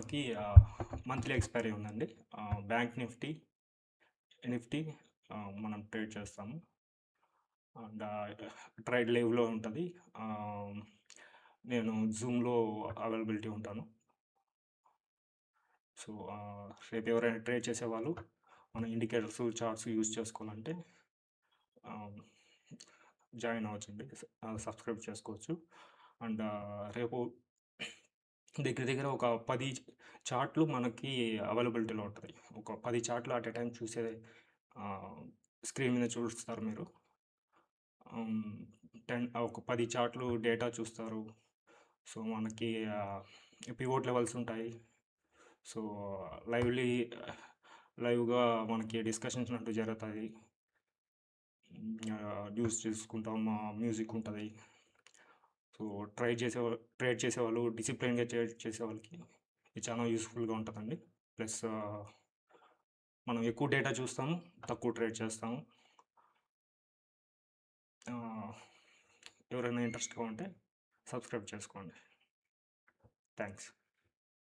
మనకి monthly expiry ఉందండి. Bank Nifty, Nifty మనం ట్రేడ్ చేస్తాము. అండ్ ట్రేడ్ లైవ్‌లో ఉంటది. నేను జూమ్‌లో అవైలబిలిటీ ఉంటాను. సో, రేపు ఎవరైనా ట్రేడ్ చేసేవాళ్ళు మన ఇండికేటర్స్, చార్ట్స్ యూజ్ చేసుకోవాలంటే ఆహ్, జాయిన్ అవ్వచ్చండి. సబ్స్క్రైబ్ చేసుకోవచ్చు. అండ్ రేపు దగ్గర దగ్గర ఒక 10 చార్ట్‌లు మనకి అవైలబిలిటీలో ఉంటది. ఒక 10 చార్ట్‌లు అట్ ఎ టైమ్ చూసే ఆహ్, స్క్రీన్ మీద చూస్తారు మీరు. ఒక 10 చార్ట్‌లు డేటా చూస్తారు. సో, మనకి పివోట్ లెవెల్స్ ఉంటాయి. సో, లైవ్‌లీ లైవ్‌గా మనకి డిస్కషన్స్ అంటూ జరుగుతాయి. న్యూస్ చూసుకుంటాం. మ్యూజిక్ ఉంటది. సో, ట్రేడ్ చేసేవాళ్ళు డిసిప్లిన్‌గా ట్రేడ్ చేసేవాళ్ళకి ఇది చాలా యూజ్‌ఫుల్‌గా ఉంటదండి. ప్లస్ మనం ఎక్కువ డేటా చూస్తాము, తక్కువ ట్రేడ్ చేస్తాము. ఎవరైనా ఇంట్రెస్ట్‌గా ఉంటే సబ్స్క్రైబ్ చేసుకోండి. థాంక్స్.